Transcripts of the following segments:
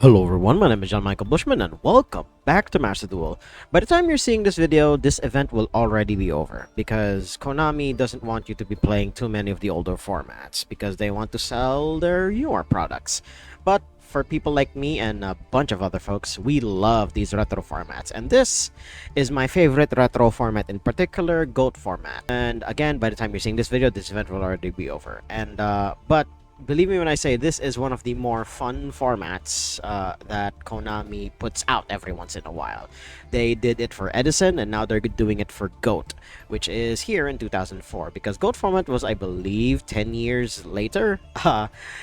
Hello everyone, my name is John Michael Bushman and welcome back to Master Duel. By the time you're seeing this video, this event will already be over because Konami doesn't want you to be playing too many of the older formats because they want to sell their newer products. But for people like me and a bunch of other folks, we love these retro formats, and this is my favorite retro format, in particular G.O.A.T format. And again, by the time you're seeing this video, this event will already be over. But believe me when I say this is one of the more fun formats that Konami puts out every once in a while. They did it for Edison, and now they're doing it for G.O.A.T, which is here in 2004, because G.O.A.T format was, I believe, 10 years later,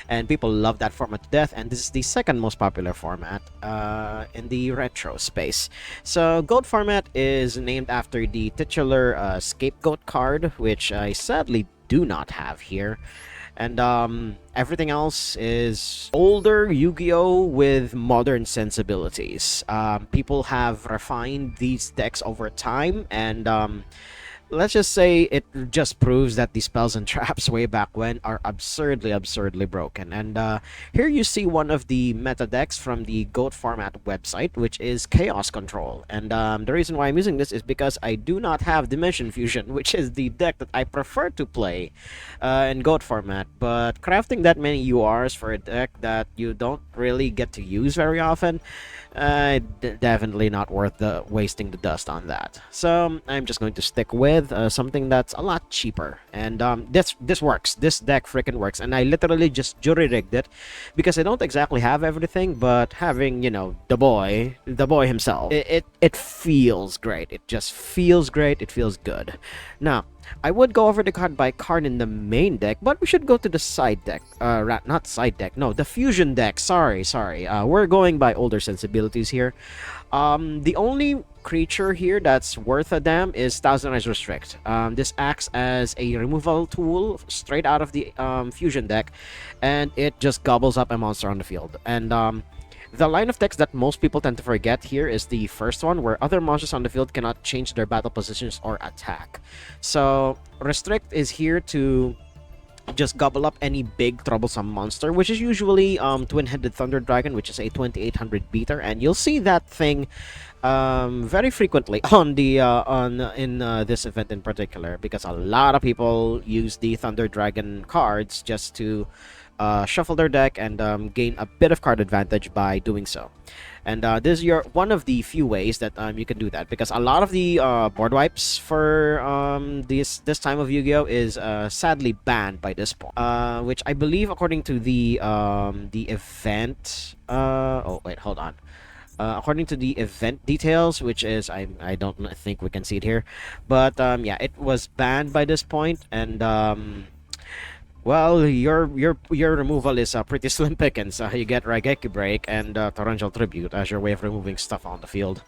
and people love that format to death, and this is the second most popular format in the retro space. So G.O.A.T format is named after the titular scapegoat card, which I sadly do not have here. And everything else is older Yu-Gi-Oh with modern sensibilities. People have refined these decks over time, and let's just say it just proves that the spells and traps way back when are absurdly broken. And here you see one of the meta decks from the G.O.A.T format website, which is Chaos Control. And the reason why I'm using this is because I do not have Dimension Fusion, which is the deck that I prefer to play in G.O.A.T format. But crafting that many URs for a deck that you don't really get to use very often, definitely not worth wasting the dust on that. So I'm just going to stick with something that's a lot cheaper, and this works. This deck freaking works, and I literally just jury rigged it because I don't exactly have everything, but having, you know, the boy himself, it feels great. It just feels great. It feels good. Now, I would go over the card by card in the main deck, but we should go to the side deck. Not side deck, no, the fusion deck. Sorry. We're going by older sensibilities here. The only creature here that's worth a damn is Thousand Eyes Restrict. This acts as a removal tool straight out of the fusion deck, and it just gobbles up a monster on the field. And the line of text that most people tend to forget here is the first one, where other monsters on the field cannot change their battle positions or attack. So Restrict is here to just gobble up any big troublesome monster, which is usually Twin-Headed Thunder Dragon, which is a 2800 beater, and you'll see that thing very frequently on the in this event in particular, because a lot of people use the Thunder Dragon cards just to shuffle their deck and gain a bit of card advantage by doing so. And this is one of the few ways that you can do that, because a lot of the board wipes for this time of Yu-Gi-Oh is sadly banned by this point, which I believe, according to the event. Oh wait, hold on. According to the event details, which is I don't think we can see it here, but yeah, it was banned by this point, and well, your removal is pretty slim pickings. You get Raigeki Break and Torrential Tribute as your way of removing stuff on the field.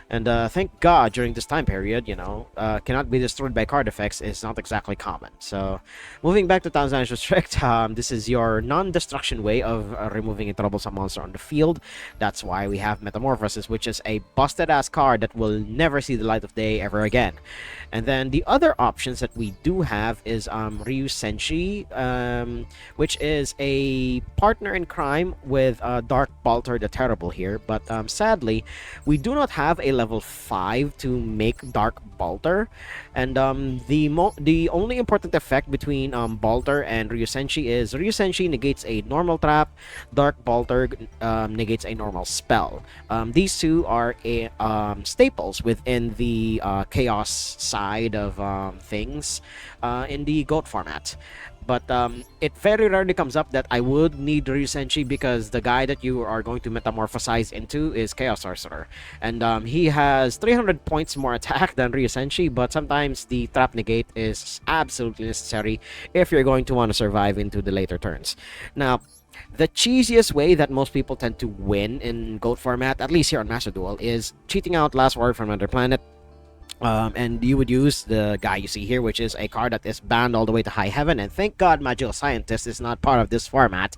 And thank God, during this time period, you know, cannot be destroyed by card effects is not exactly common. So, moving back to Thousand Eyes Restrict, this is your non-destruction way of removing a troublesome monster on the field. That's why we have Metamorphosis, which is a busted-ass card that will never see the light of day ever again. And then the other options that we do have is Ryu Senshi, which is a partner in crime with Dark Balter the Terrible here. But sadly, we do not have a level 5 to make Dark Balter, and the only important effect between Balter and Ryusenshi is Ryusenshi negates a normal trap, Dark Balter negates a normal spell. These two are staples within the chaos side of things in the G.O.A.T format. But it very rarely comes up that I would need Ryusenshi, because the guy that you are going to metamorphosize into is Chaos Sorcerer. And he has 300 points more attack than Ryusenshi, but sometimes the trap negate is absolutely necessary if you're going to want to survive into the later turns. Now, the cheesiest way that most people tend to win in G.O.A.T format, at least here on Master Duel, is cheating out Last Warrior from Another Planet. And you would use the guy you see here, which is a card that is banned all the way to High Heaven, and thank God Magical Scientist is not part of this format,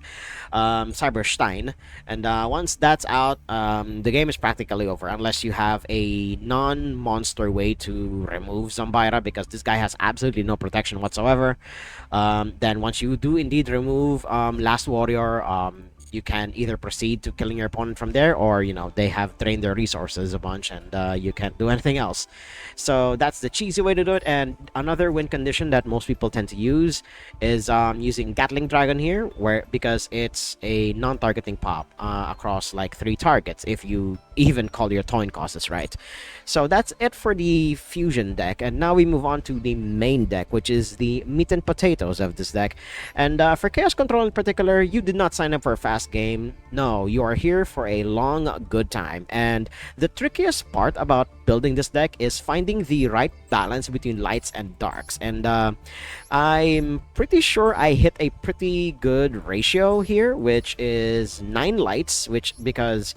Cyberstein. And once that's out, the game is practically over, unless you have a non-monster way to remove Zombaira, because this guy has absolutely no protection whatsoever. Then once you do indeed remove Last Warrior, you can either proceed to killing your opponent from there, or they have drained their resources a bunch, and you can't do anything else. So that's the cheesy way to do it. And another win condition that most people tend to use is using Gatling Dragon here, where because it's a non-targeting pop across like 3 targets, if you even call your coin costs right. So that's it for the fusion deck, and now we move on to the main deck, which is the meat and potatoes of this deck. And for Chaos Control in particular, you did not sign up for a fast game. No, you are here for a long, good time. And the trickiest part about building this deck is finding the right balance between lights and darks. And I'm pretty sure I hit a pretty good ratio here, which is 9 lights, which because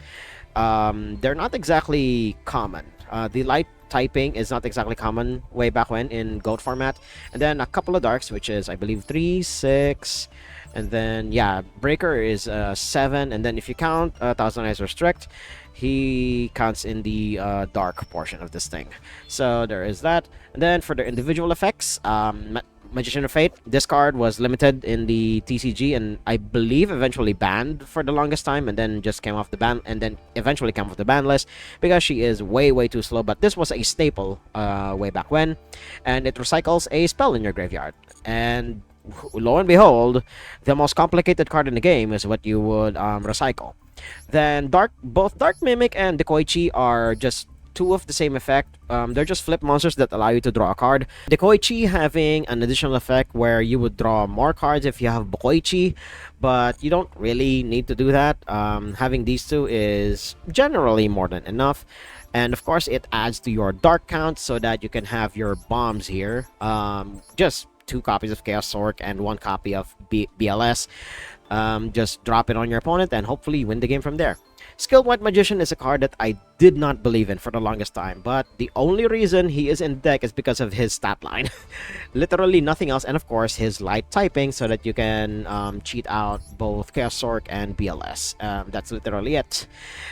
they're not exactly common. The light typing is not exactly common way back when in G.O.A.T format. And then a couple of darks, which is, I believe, 3, 6, and then, yeah, Breaker is 7. And then if you count Thousand Eyes Restrict, he counts in the dark portion of this thing. So there is that. And then for the individual effects, Magician of Fate, this card was limited in the TCG and I believe eventually banned for the longest time, and then just came off the ban, and then eventually came off the ban list because she is way too slow. But this was a staple way back when, and it recycles a spell in your graveyard. And lo and behold, the most complicated card in the game is what you would recycle. Then both Dark Mimic and G.O.A.T are just 2 of the same effect. They're just flip monsters that allow you to draw a card. G.O.A.T having an additional effect where you would draw more cards if you have G.O.A.T, but you don't really need to do that. Having these 2 is generally more than enough. And of course, it adds to your dark count so that you can have your bombs here. Just 2 copies of Chaos Sork and 1 copy of BLS. Just drop it on your opponent and hopefully win the game from there. Skilled White Magician is a card that I did not believe in for the longest time, but the only reason he is in deck is because of his stat line. Literally nothing else, and of course his light typing so that you can cheat out both Chaos Sork and BLS. That's literally it.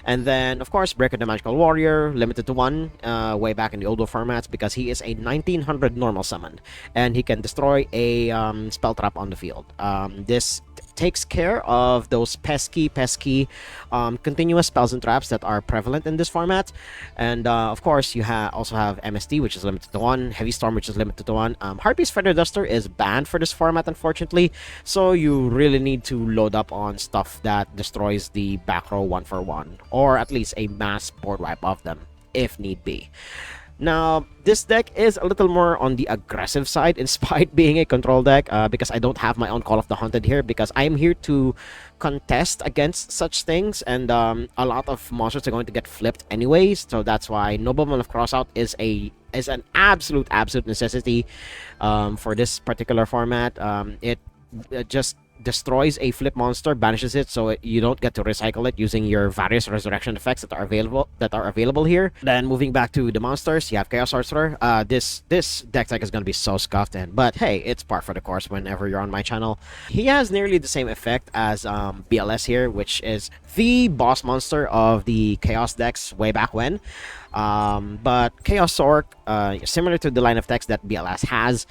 And then of course Breaker the Magical Warrior, limited to 1 way back in the older formats because he is a 1900 normal summon, and he can destroy a spell trap on the field. This takes care of those pesky continuous spells and traps that are prevalent in this format. And of course you also have MST, which is limited to 1, Heavy Storm, which is limited to 1. Harpy's Feather Duster is banned for this format, unfortunately, so you really need to load up on stuff that destroys the back row 1 for 1, or at least a mass board wipe of them if need be. Now, this deck is a little more on the aggressive side, in spite being a control deck, because I don't have my own Call of the Haunted here, because I am here to contest against such things, and a lot of monsters are going to get flipped anyways, so that's why Nobleman of Crossout is an absolute necessity for this particular format. It just destroys a flip monster, banishes it, so you don't get to recycle it using your various resurrection effects that are available here. Then moving back to the monsters, you have Chaos Sorcerer. This deck tech is going to be so scuffed, but hey, it's par for the course whenever you're on my channel. He has nearly the same effect as BLS here, which is the boss monster of the Chaos decks way back when. But Chaos Sork, similar to the line of text that BLS has,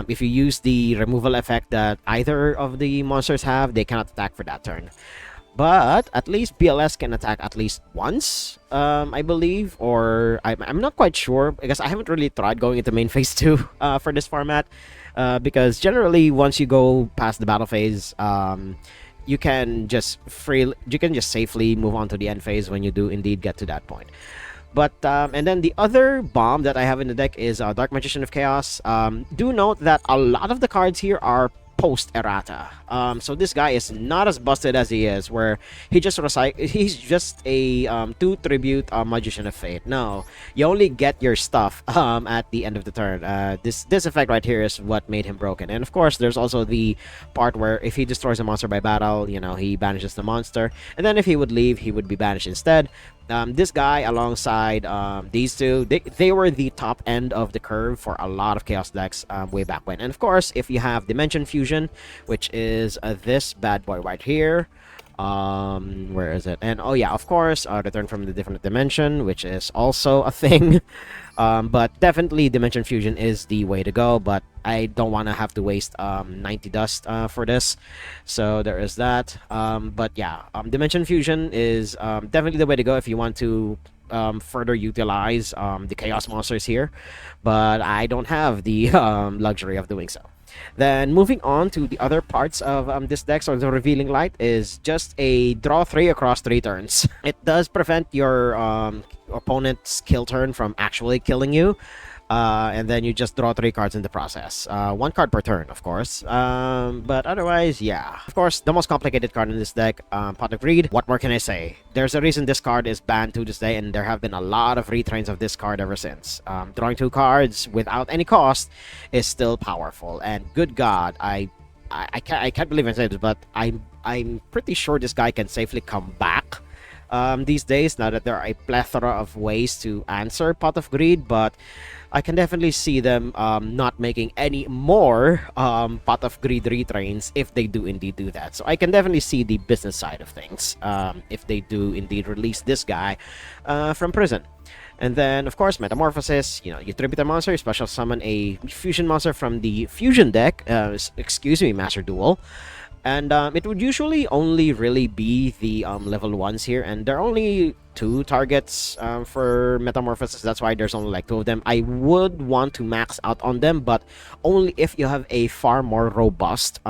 if you use the removal effect that either of the monsters have, they cannot attack for that turn. But at least BLS can attack at least once, I believe, or I'm not quite sure, because I haven't really tried going into main phase 2 for this format, because generally once you go past the battle phase, you can just safely move on to the end phase when you do indeed get to that point. But and then the other bomb that I have in the deck is Dark Magician of Chaos. Do note that a lot of the cards here are post errata. So this guy is not as busted as he is, where he's just a 2 tribute Magician of Fate. No, you only get your stuff at the end of the turn. This effect right here is what made him broken. And of course, there's also the part where if he destroys a monster by battle, he banishes the monster, and then if he would leave, he would be banished instead. This guy alongside these 2, they were the top end of the curve for a lot of Chaos decks way back when. And of course, if you have Dimension Fusion, which is this bad boy right here, Where is it? And oh yeah, of course, return from the different dimension, which is also a thing. But definitely dimension fusion is the way to go, but I don't want to have to waste 90 dust for this, so there is that. But yeah, dimension fusion is definitely the way to go if you want to further utilize the chaos monsters here, but I don't have the luxury of doing so. Then moving on to the other parts of this deck, so the revealing light is just a draw 3 across 3 turns. It does prevent your opponent's kill turn from actually killing you, and then you just draw 3 cards in the process. 1 card per turn, of course. But otherwise, yeah. Of course, the most complicated card in this deck, Pot of Greed. What more can I say? There's a reason this card is banned to this day, and there have been a lot of retrains of this card ever since. Drawing 2 cards without any cost is still powerful, and good God, I can't believe I said this, but I'm pretty sure this guy can safely come back these days, now that there are a plethora of ways to answer Pot of Greed, but I can definitely see them not making any more Pot of Greed retrains if they do indeed do that. So I can definitely see the business side of things if they do indeed release this guy from prison. And then, of course, Metamorphosis. You know, you tribute a monster, you special summon a fusion monster from the fusion deck. Excuse me, Master Duel. And it would usually only really be the level 1s here, and there are only 2 targets for Metamorphosis. That's why there's only like 2 of them. I would want to max out on them, but only if you have a far more robust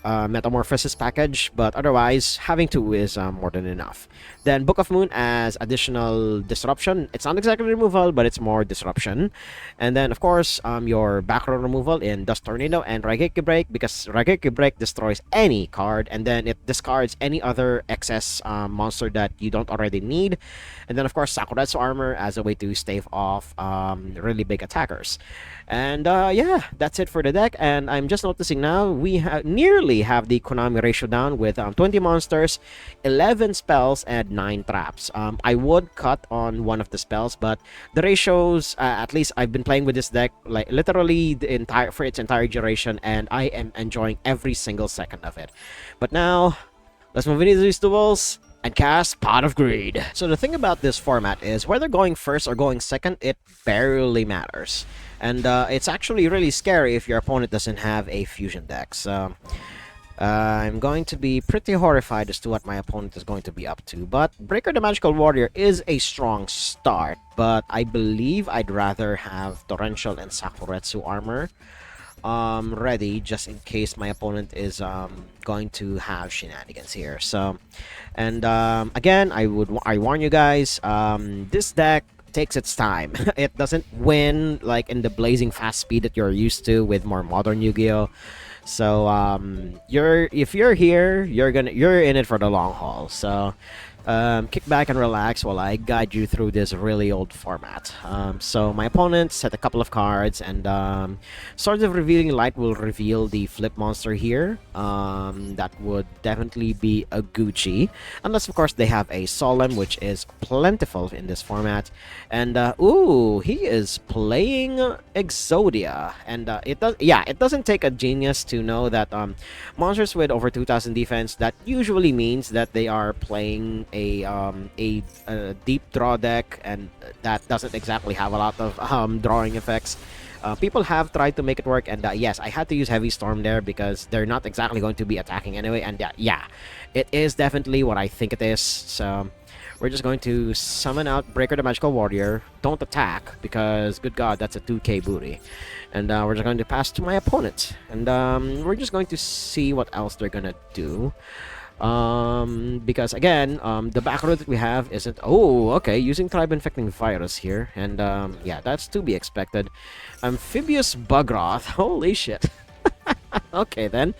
Metamorphosis package, but otherwise having 2 is more than enough. Then Book of Moon as additional disruption. It's not exactly removal, but it's more disruption. And then of course your back row removal in Dust Tornado and Raigeki Break, because Raigeki Break destroys any card and then it discards any other excess monster that you don't already need. And then of course Sakuretsu Armor as a way to stave off really big attackers. And yeah, that's it for the deck. And I'm just noticing now we nearly have the Konami ratio down with 20 monsters, 11 spells, and 9 traps. I would cut on one of the spells, but the ratios, at least I've been playing with this deck like literally for its entire duration, and I am enjoying every single second of it. But now, let's move into these duels and cast Pot of Greed. So the thing about this format is whether going first or going second, it barely matters. And it's actually really scary if your opponent doesn't have a fusion deck. So I'm going to be pretty horrified as to what my opponent is going to be up to. But Breaker the Magical Warrior is a strong start, but I believe I'd rather have Torrential and Sakuretsu Armor ready just in case my opponent is going to have shenanigans here. So, and again, I warn you guys, this deck takes its time. It doesn't win like in the blazing fast speed that you're used to with more modern Yu-Gi-Oh. So if you're here, you're in it for the long haul. So kick back and relax while I guide you through this really old format. So my opponent set a couple of cards, and Swords of Revealing Light will reveal the flip monster here. That would definitely be a Gucci, unless of course they have a Solemn, which is plentiful in this format. And ooh, he is playing Exodia, and it doesn't take a genius to know that monsters with over 2,000 defense, that usually means that they are playing a deep draw deck, and that doesn't exactly have a lot of drawing effects. People have tried to make it work, and yes, I had to use Heavy Storm there because they're not exactly going to be attacking anyway, and yeah, it is definitely what I think it is. So we're just going to summon out Breaker the Magical Warrior. Don't attack, because good God, that's a 2k booty. And we're just going to pass to my opponent, and we're just going to see what else they're gonna do. Because again, the back row that we have isn't... Oh, okay, using Tribe Infecting Virus here, and yeah, that's to be expected. Amphibious Bugroth, holy shit. Okay then.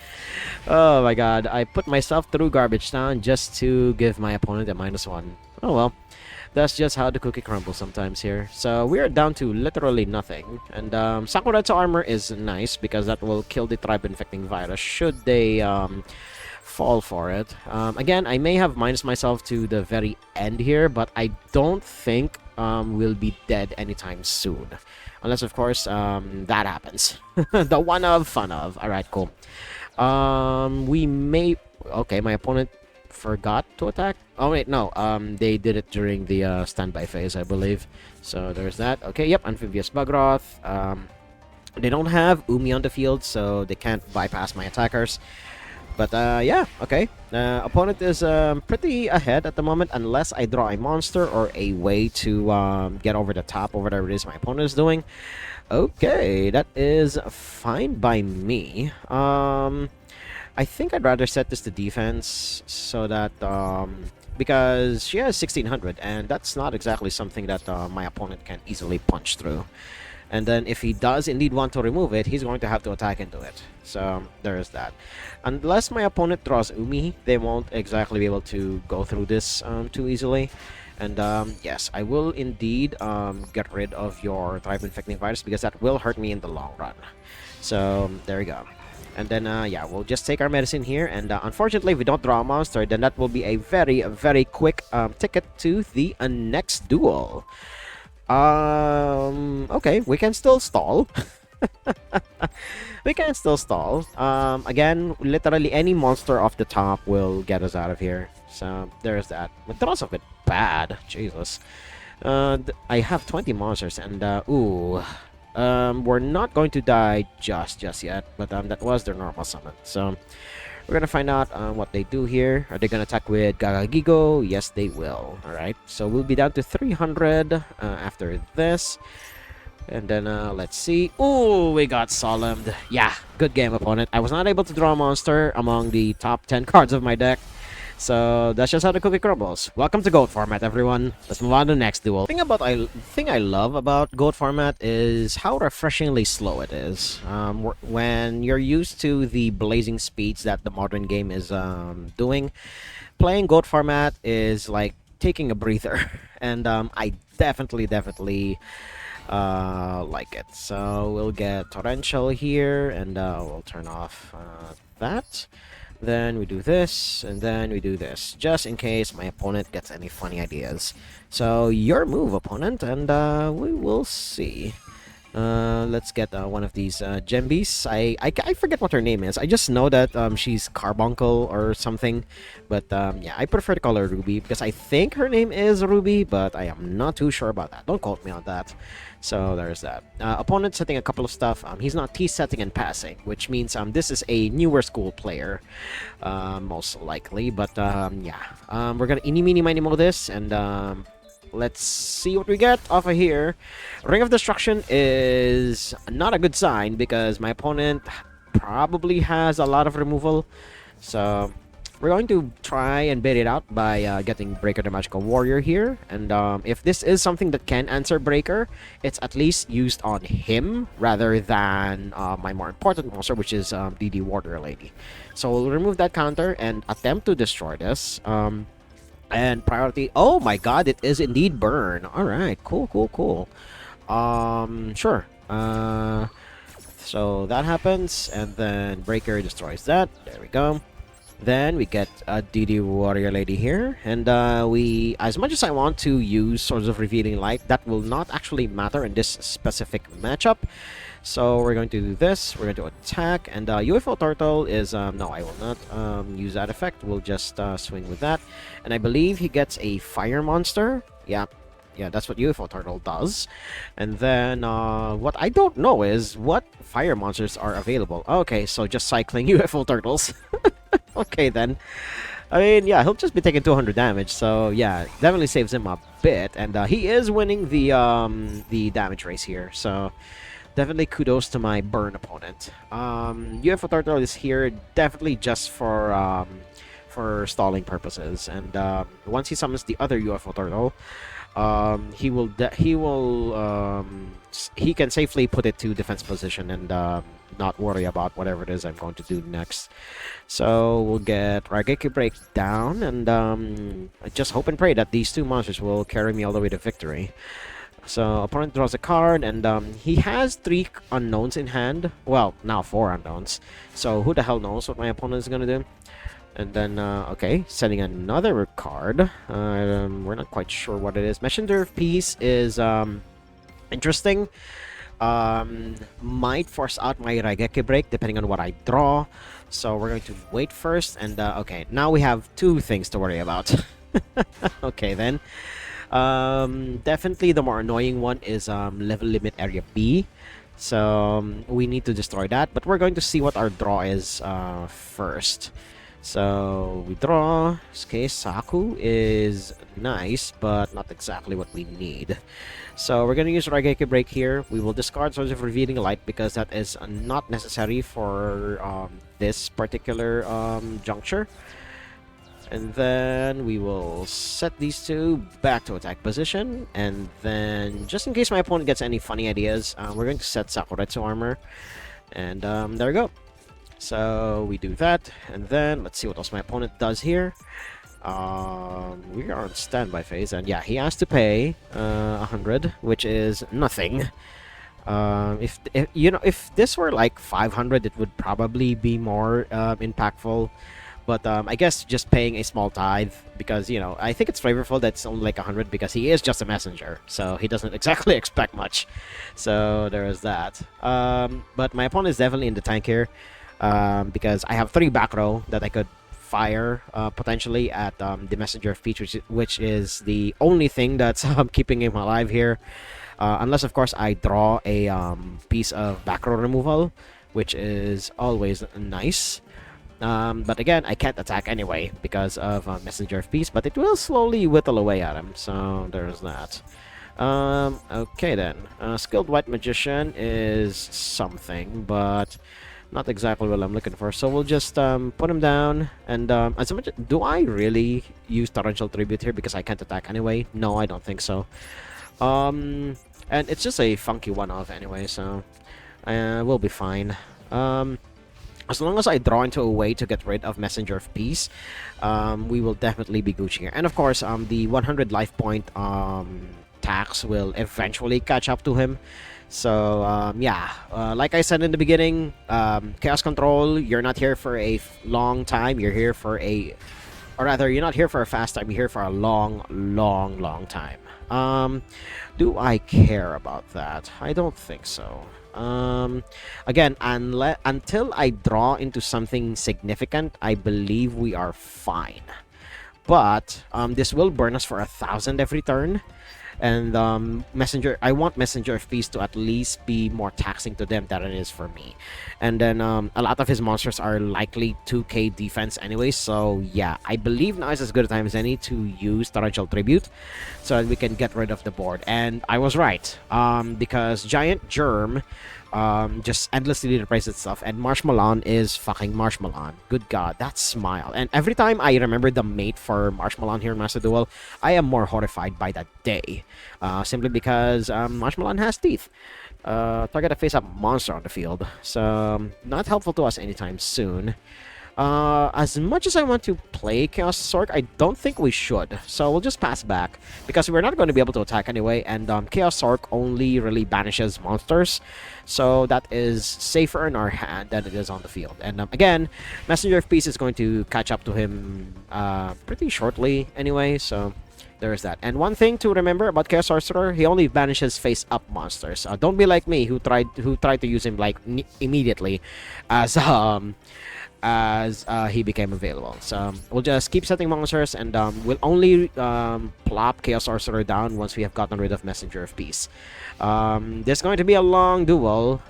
Oh my god, I put myself through Garbage Town just to give my opponent a -1. Oh well, that's just how the cookie crumbles sometimes here. So we are down to literally nothing, and Sakuretsu Armor is nice because that will kill the Tribe Infecting Virus should they fall for it. Again, I may have minus myself to the very end here, but I don't think we'll be dead anytime soon. Unless, of course, that happens. The one of fun of. Alright, cool. We may... Okay, my opponent forgot to attack. Oh wait, no. They did it during the standby phase, I believe. So there's that. Okay, yep, amphibious Bugroth. They don't have Umi on the field, so they can't bypass my attackers. But yeah, okay. Opponent is pretty ahead at the moment, unless I draw a monster or a way to get over the top or whatever it is my opponent is doing. Okay, that is fine by me. I think I'd rather set this to defense so that because she has 1600, and that's not exactly something that my opponent can easily punch through. And then if he does indeed want to remove it, he's going to have to attack into it. So there is that. Unless my opponent draws Umi, they won't exactly be able to go through this too easily. And yes, I will indeed get rid of your Thrive Infecting Virus because that will hurt me in the long run. So there we go. And then, yeah, we'll just take our medicine here. And unfortunately, if we don't draw a monster, then that will be a very, very quick ticket to the next duel. Okay, we can still stall. We can still stall. Again, literally any monster off the top will get us out of here. So there's that. But they're also a bit bad. Jesus. I have 20 monsters, and ooh, we're not going to die just yet. But that was their normal summon. So we're gonna find out what they do here. Are they gonna attack with Gagagigo? Yes, they will. All right. So we'll be down to 300 after this. And then, let's see. Ooh, we got Solemned. Yeah, good game, opponent. I was not able to draw a monster among the top 10 cards of my deck. So, that's just how the cookie crumbles. Welcome to G.O.A.T format, everyone. Let's move on to the next duel. Thing I love about G.O.A.T format is how refreshingly slow it is. When you're used to the blazing speeds that the modern game is doing, playing G.O.A.T format is like taking a breather. And I definitely like it. So we'll get Torrential here, and we'll turn off that. Then we do this, and then we do this, just in case my opponent gets any funny ideas. So your move, opponent, and we will see. Let's get one of these Gembies. I forget what her name is. I just know that she's Carbuncle or something. But yeah, I prefer to call her Ruby because I think her name is Ruby, but I am not too sure about that. Don't quote me on that. So there's that. Opponent setting a couple of stuff. He's not T-setting and passing, which means this is a newer school player, most likely. But yeah, we're gonna eeny, meeny, miny, mo this, and let's see what we get off of here. Ring of Destruction is not a good sign because my opponent probably has a lot of removal. So we're going to try and bait it out by getting Breaker the Magical Warrior here. And if this is something that can answer Breaker, it's at least used on him rather than my more important monster, which is DD Warrior Lady. So we'll remove that counter and attempt to destroy this. And priority, oh my god, it is indeed burn. Alright, cool. Sure. So that happens, and then Breaker destroys that. There we go. Then we get a DD Warrior Lady here, and we, as much as I want to use Swords of Revealing Light, that will not actually matter in this specific matchup. So we're going to do this, we're going to attack, and UFO Turtle is, no, I will not use that effect, we'll just swing with that. And I believe he gets a Fire Monster, yeah, that's what UFO Turtle does. And then, what I don't know is what Fire Monsters are available. Okay, so just cycling UFO Turtles. Okay then. I mean, yeah, he'll just be taking 200 damage, so yeah, definitely saves him a bit. And he is winning the damage race here, so definitely kudos to my burn opponent. UFO Turtle is here definitely just for stalling purposes, and once he summons the other UFO Turtle, he can safely put it to defense position and not worry about whatever it is I'm going to do next. So we'll get Raigeki Break down, and I just hope and pray that these two monsters will carry me all the way to victory. So opponent draws a card, and he has 3 unknowns in hand. Well, now 4 unknowns. So who the hell knows what my opponent is gonna do? And then, okay, setting another card. We're not quite sure what it is. Messenger of Peace is interesting. Might force out my Raigeki break depending on what I draw. So we're going to wait first, and okay, now we have two things to worry about. Okay then. Definitely the more annoying one is level limit area B. So we need to destroy that, but we're going to see what our draw is first. So we draw. Okay, Saku is nice, but not exactly what we need. So we're going to use Raigeki Break here. We will discard Source of Revealing Light because that is not necessary for this particular juncture. And then we will set these two back to attack position. And then, just in case my opponent gets any funny ideas, we're going to set Sakuretsu Armor. And there we go. So we do that. And then, let's see what else my opponent does here. We are on standby phase. And yeah, he has to pay 100, which is nothing. If you know, if this were like 500, it would probably be more impactful. But I guess just paying a small tithe, because, you know, I think it's flavorful that it's only like 100 because he is just a messenger. So he doesn't exactly expect much. So there is that. But my opponent is definitely in the tank here because I have 3 back row that I could fire potentially at the Messenger of Peach, which is the only thing that's keeping him alive here. Unless, of course, I draw a piece of back row removal, which is always nice. But again, I can't attack anyway because of Messenger of Peace, but it will slowly whittle away at him, so there's that. Okay then. Skilled White Magician is something, but not exactly what I'm looking for. So we'll just put him down, and as much, do I really use Torrential Tribute here because I can't attack anyway? No, I don't think so. And it's just a funky one-off anyway, so we'll be fine. As long as I draw into a way to get rid of Messenger of Peace, we will definitely be Gucci here. And of course, the 100 life point tax will eventually catch up to him. So, yeah, like I said in the beginning, Chaos Control, you're not here for a long time. You're here for a... Or rather, you're not here for a fast time. You're here for a long, long, long time. Do I care about that? I don't think so. Again, until I draw into something significant, I believe we are fine. But this will burn us for 1,000 every turn. And I want Messenger of Peace to at least be more taxing to them than it is for me. And then a lot of his monsters are likely 2k defense anyway. So yeah, I believe now is as good a time as any to use Torrential Tribute so that we can get rid of the board. And I was right, because Giant Germ just endlessly replaces itself, and Marshmallow is fucking Marshmallow. Good God, that smile. And every time I remember the mate for Marshmallow here in Master Duel, I am more horrified by that day. Simply because Marshmallow has teeth. Target a face-up monster on the field. So, not helpful to us anytime soon. As much as I want to play Chaos Sork, I don't think we should. So we'll just pass back, because we're not going to be able to attack anyway, and Chaos Sork only really banishes monsters. So that is safer in our hand than it is on the field. And again, Messenger of Peace is going to catch up to him pretty shortly anyway, so there's that. And one thing to remember about Chaos Sorcerer, he only banishes face-up monsters. Don't be like me, who tried to use him like immediately as he became available. So we'll just keep setting monsters, and we'll only plop Chaos Sorcerer down once we have gotten rid of Messenger of Peace. This is going to be a long duel,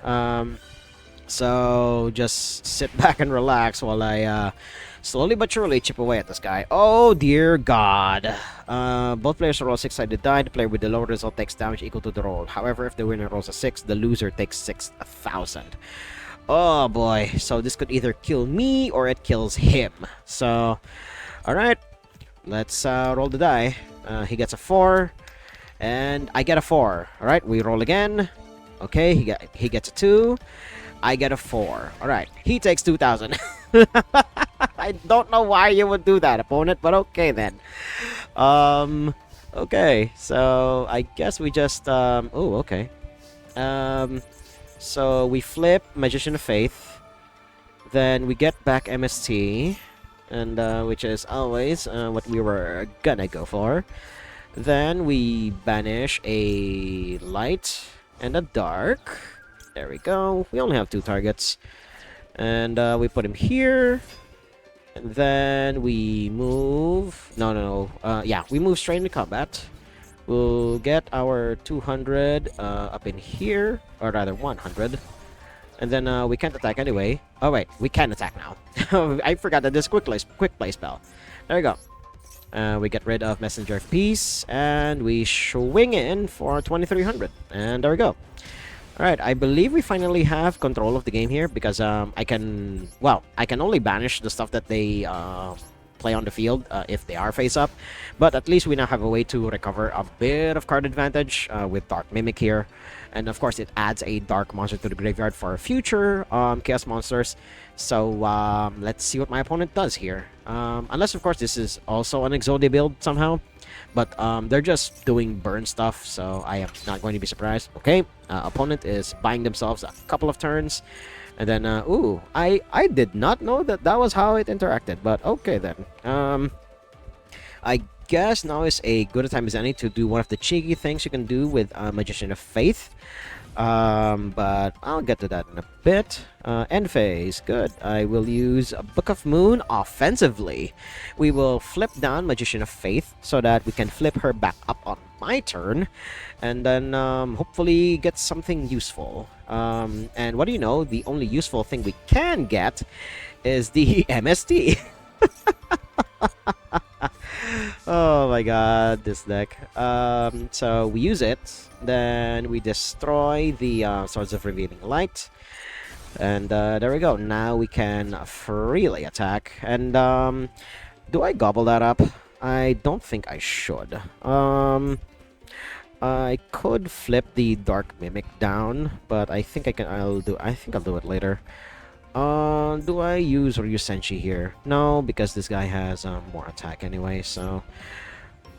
so just sit back and relax while I slowly but surely chip away at this guy. Oh dear God. Both players roll 6-sided die. The player with the lower result takes damage equal to the roll. However, if the winner rolls a 6, the loser takes 6,000. Oh boy, so this could either kill me or it kills him. So, alright, let's roll the die. He gets a 4, and I get a 4. Alright, we roll again. Okay, he gets a 2. I get a 4. Alright, he takes 2,000. I don't know why you would do that, opponent, but okay then. Okay, so I guess we just, oh, okay. So we flip Magician of Faith, then we get back MST, and which is always what we were gonna go for. Then we banish a light, and a dark. There we go. We only have 2 targets. And we put him here. And then we move... No. Yeah, we move straight into combat. We'll get our 200 up in here. Or rather, 100. And then we can't attack anyway. Oh, wait. We can attack now. I forgot that this quick play spell. There we go. We get rid of Messenger of Peace. And we swing in for 2300. And there we go. Alright, I believe we finally have control of the game here because I can only banish the stuff that they play on the field if they are face up. But at least we now have a way to recover a bit of card advantage with Dark Mimic here. And of course, it adds a Dark Monster to the graveyard for future Chaos Monsters. So let's see what my opponent does here. Unless, of course, this is also an Exodia build somehow. But they're just doing burn stuff, so I am not going to be surprised. Okay, opponent is buying themselves a couple of turns. And then, ooh, I did not know that that was how it interacted. But okay then. I guess now is a good time as any to do one of the cheeky things you can do with Magician of Faith. But I'll get to that in a bit. End phase, good. I will use a Book of Moon offensively. We will flip down Magician of Faith so that we can flip her back up on my turn, and then hopefully get something useful. And what do you know? The only useful thing we can get is the MST. Oh my god, this deck. So we use it, then we destroy the Swords of Revealing Light, and there we go. Now we can freely attack. And do I gobble that up? I don't think I should. I could flip the Dark Mimic down, but I think I'll do it later. Do I use Ryusenshi here? No, because this guy has more attack anyway, so...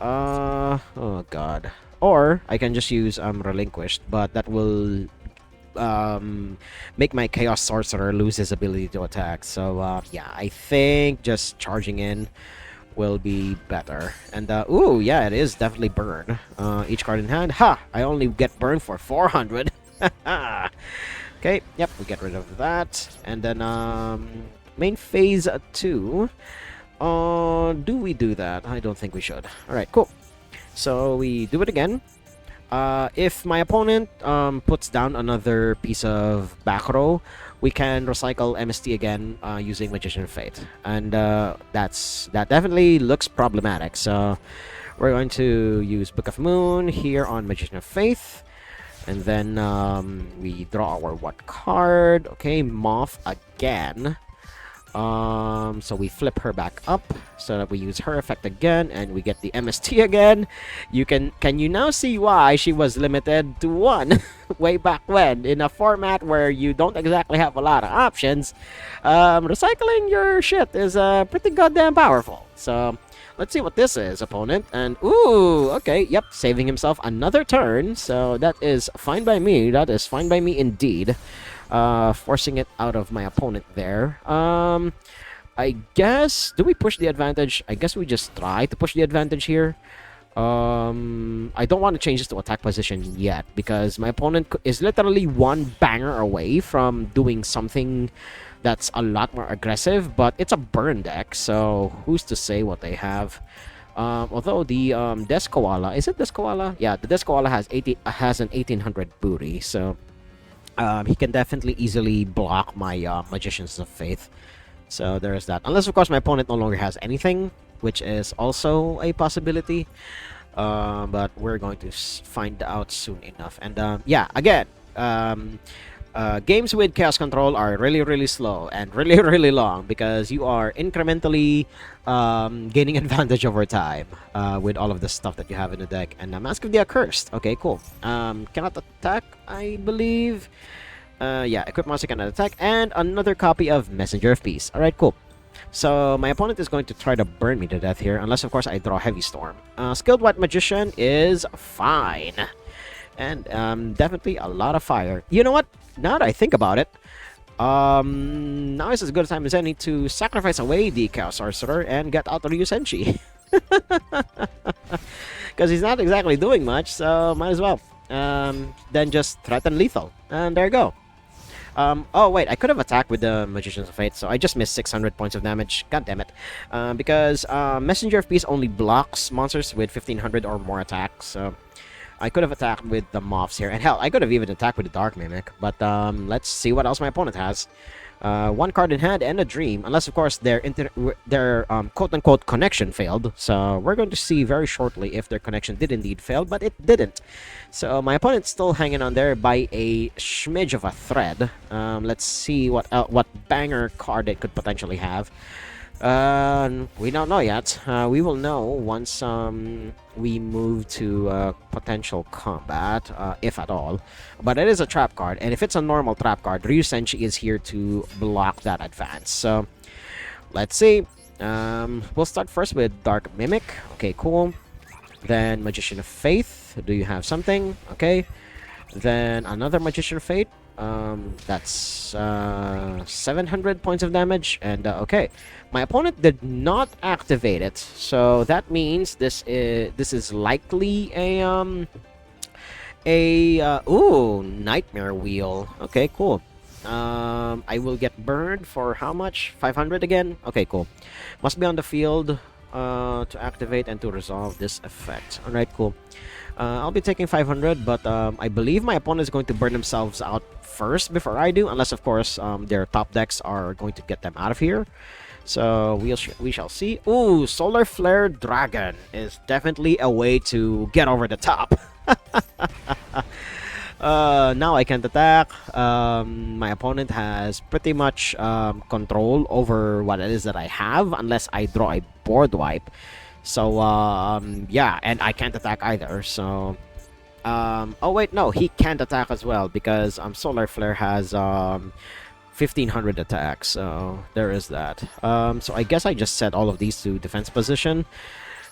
oh god. Or, I can just use Relinquished, but that will make my Chaos Sorcerer lose his ability to attack. So, yeah, I think just charging in will be better. And, ooh, yeah, it is definitely burn. Each card in hand. Ha! I only get burned for 400. Okay, yep, we get rid of that. And then, main phase 2. Do we do that? I don't think we should. Alright, cool. So, we do it again. If my opponent puts down another piece of back row, we can recycle MST again using Magician of Fate. And that definitely looks problematic. So, we're going to use Book of Moon here on Magician of Faith. And then we draw our what card? Okay, Moth again. So we flip her back up so that we use her effect again, and we get the MST again. Can you now see why she was limited to 1 way back when in a format where you don't exactly have a lot of options? Recycling your shit is pretty goddamn powerful. So let's see what this is, opponent. And, ooh, okay, yep, saving himself another turn. So that is fine by me. That is fine by me indeed. Forcing it out of my opponent there. I guess, do we push the advantage? I guess we just try to push the advantage here. I don't want to change this to attack position yet, because my opponent is literally 1 banger away from doing something that's a lot more aggressive, but it's a burn deck, so who's to say what they have? Although the Death Koala, is it Death Koala? Yeah, the Death Koala has an 1800 booty, so he can definitely easily block my Magicians of Faith. So there's that. Unless, of course, my opponent no longer has anything, which is also a possibility. But we're going to find out soon enough. And yeah, again, games with Chaos Control are really slow and really long, because you are incrementally gaining advantage over time with all of the stuff that you have in the deck. And Mask of the Accursed. Okay, cool. Cannot attack, I believe. Yeah, equip monster cannot attack. And another copy of Messenger of Peace. Alright, cool. So my opponent is going to try to burn me to death here, unless, of course, I draw Heavy Storm. Skilled White Magician is fine. And definitely a lot of fire. You know what? Now that I think about it, now is as good a time as any to sacrifice away the Chaos Sorcerer and get out Ryusenshi. Because he's not exactly doing much, so might as well. then just threaten lethal. And there you go. Oh wait, I could have attacked with the Magician's of Fate, so I just missed 600 points of damage. God damn it. Because Messenger of Peace only blocks monsters with 1500 or more attacks, so I could have attacked with the Moths here. And hell, I could have even attacked with the Dark Mimic, but let's see what else my opponent has. One card in hand and a dream, unless of course their quote-unquote connection failed. So we're going to see very shortly if their connection did indeed fail, but it didn't. So my opponent's still hanging on there by a smidge of a thread. Let's see what banger card it could potentially have. We don't know yet. We will know once we move to potential combat, if at all. But it is a trap card, and if it's a normal trap card, Ryu Senshi is here to block that advance. So, let's see. We'll start first with Dark Mimic. Okay, cool. Then Magician of Faith. Do you have something? Okay. Then another Magician of Fate. That's 700 points of damage, and okay, my opponent did not activate it, so that means this is likely a Nightmare Wheel. Okay, cool. I will get burned for how much? 500 again. Okay, cool. Must be on the field to activate and to resolve this effect. All right, cool. I'll be taking 500, but I believe my opponent is going to burn themselves out first before I do, unless of course their top decks are going to get them out of here. So we shall see. Ooh, Solar Flare Dragon is definitely a way to get over the top. Now I can't attack. My opponent has pretty much control over what it is that I have, unless I draw a board wipe. So, yeah, and I can't attack either, so... oh wait, no, he can't attack as well, because Solar Flare has 1500 attacks, so there is that. So I guess I just set all of these to defense position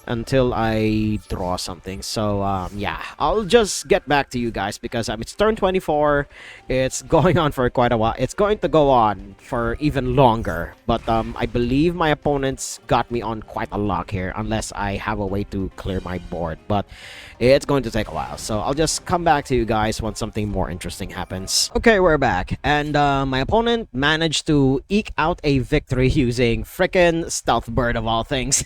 until I draw something. So yeah, I'll just get back to you guys because it's turn 24. It's going on for quite a while. It's going to go on for even longer, but I believe my opponents got me on quite a lock here, unless I have a way to clear my board, but it's going to take a while. So I'll just come back to you guys once something more interesting happens. Okay, we're back, and my opponent managed to eke out a victory using frickin' Stealth Bird of all things.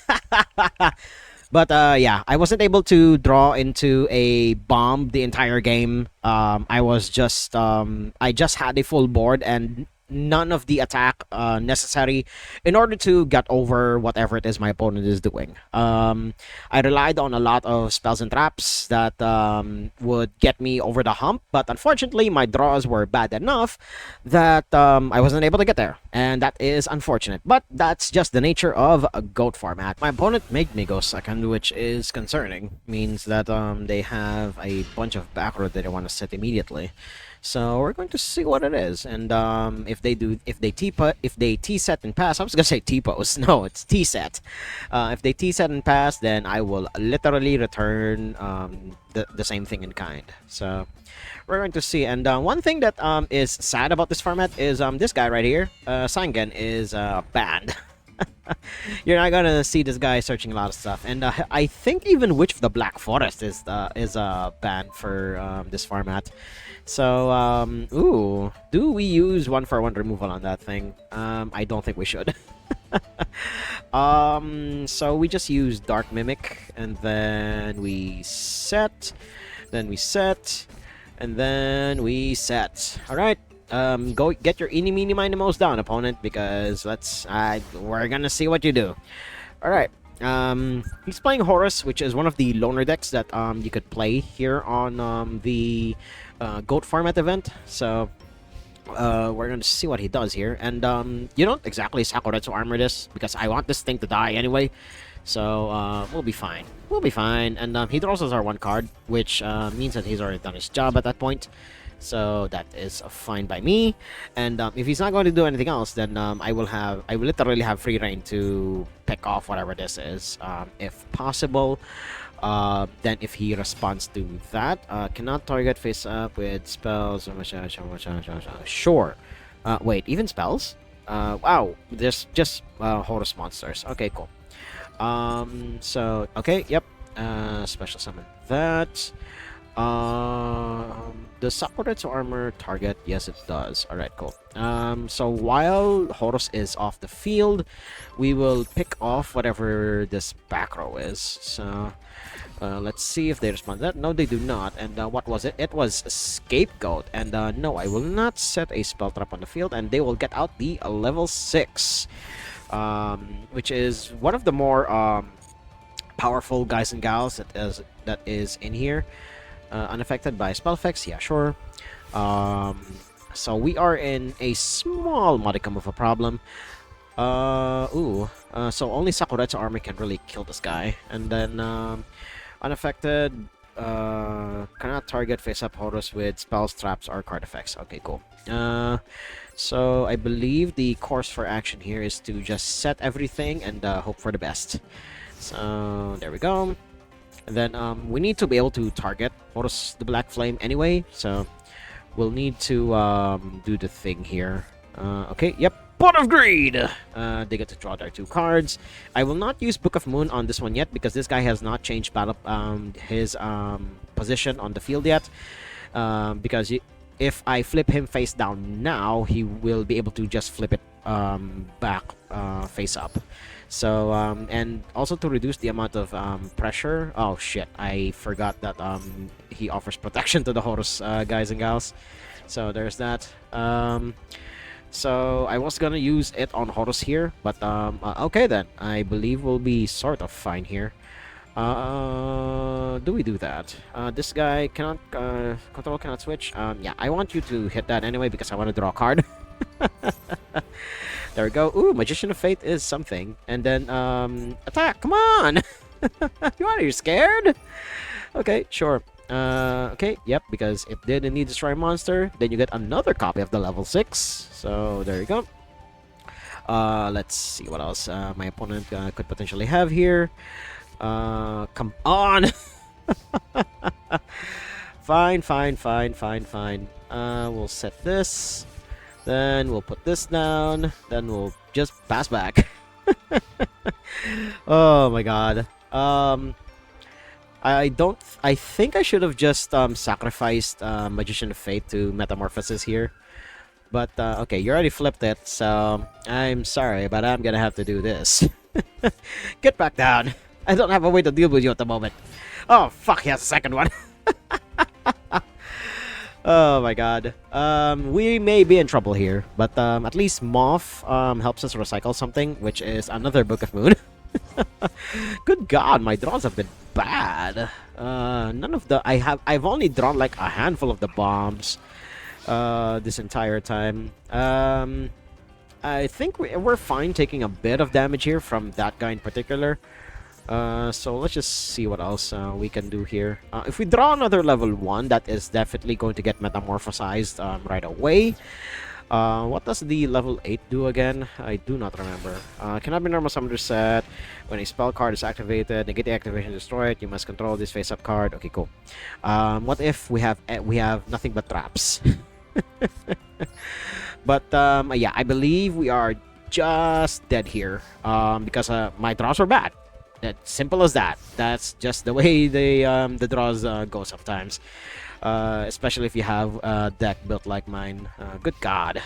But yeah, I wasn't able to draw into a bomb the entire game. I just had a full board and none of the attack necessary in order to get over whatever it is my opponent is doing. I relied on a lot of spells and traps that would get me over the hump, but unfortunately my draws were bad enough that I wasn't able to get there, and that is unfortunate, but that's just the nature of a GOAT format. My opponent made me go second, which is concerning. Means that they have a bunch of back row that they want to set immediately. So we're going to see what it is, and if they T-set and pass, I was gonna say T-pose. No, it's T-set. If they T-set and pass, then I will literally return the same thing in kind. So we're going to see. And one thing that is sad about this format is this guy right here, Sangen, is banned. You're not gonna see this guy searching a lot of stuff, and I think even Witch of the Black Forest is banned for this format. So, ooh, do we use 1-for-1 removal on that thing? I don't think we should. So we just use Dark Mimic, and then we set, and then we set. All right. Go get your eeny, meeny, miny, mo's down, opponent, because we're gonna see what you do. All right. He's playing Horus, which is one of the loner decks that you could play here on the GOAT format event. So we're going to see what he does here, and you don't exactly Sakuretsu armor this because I want this thing to die anyway. So we'll be fine. We'll be fine. And he draws us our one card, which means that he's already done his job at that point. So that is fine by me. And if he's not going to do anything else, then I will literally have free reign to pick off whatever this is, if possible. Then if he responds to that, cannot target face up with spells. Sure. Wait, even spells? Wow, there's just Horus monsters. Okay, cool. So okay, yep. Special summon that. Does Sakuretsu armor target? Yes, it does. All right, cool. So while Horus is off the field, we will pick off whatever this back row is. So let's see if they respond to that. No, they do not. And what was it? It was a Scapegoat. And no, I will not set a spell trap on the field, and they will get out the level 6, which is one of the more powerful guys and gals that is in here. Unaffected by spell effects, yeah, sure. Um, so we are in a small modicum of a problem. So only Sakuretsu armor can really kill this guy. And then, unaffected, cannot target face-up Horus with spells, traps, or card effects. Okay, cool. So I believe the course for action here is to just set everything and hope for the best. So, there we go. And then we need to be able to target Horus the Black Flame anyway, so we'll need to do the thing here. Okay, yep, Pot of Greed! They get to draw their 2 cards. I will not use Book of Moon on this one yet because this guy has not changed his position on the field yet. Because if I flip him face down now, he will be able to just flip it back face up. So, and also to reduce the amount of pressure. Oh shit, I forgot that he offers protection to the Horus guys and gals. So there's that. So I was gonna use it on Horus here, but okay then. I believe we'll be sort of fine here. Do we do that? This guy cannot control cannot switch. Yeah, I want you to hit that anyway because I want to draw a card. There we go. Ooh, Magician of Fate is something. And then, attack! Come on! You're scared? Okay, sure. Okay, yep, because if they need destroy monster, then you get another copy of the level 6. So, there you go. Let's see what else my opponent could potentially have here. Come on! Fine. We'll set this. Then we'll put this down. Then we'll just pass back. Oh my god. I think I should have just sacrificed Magician of Fate to Metamorphosis here. But okay, you already flipped it, so I'm sorry, but I'm gonna have to do this. Get back down. I don't have a way to deal with you at the moment. Oh fuck, he has a second one. Oh my god. We may be in trouble here, but at least Moth helps us recycle something, which is another Book of Moon. Good god, my draws have been bad. None of the I've only drawn like a handful of the bombs this entire time. I think we're fine taking a bit of damage here from that guy in particular. So let's just see what else we can do here. If we draw another level 1, that is definitely going to get metamorphosized right away. What does the level 8 do again? I do not remember. Cannot be normal summoned or set. When a spell card is activated, negate the activation, destroy it. You must control this face-up card. Okay, cool. What if we have nothing but traps? But yeah, I believe we are just dead here because my draws are bad. That simple as that. That's just the way the draws go sometimes. Especially if you have a deck built like mine. Good God,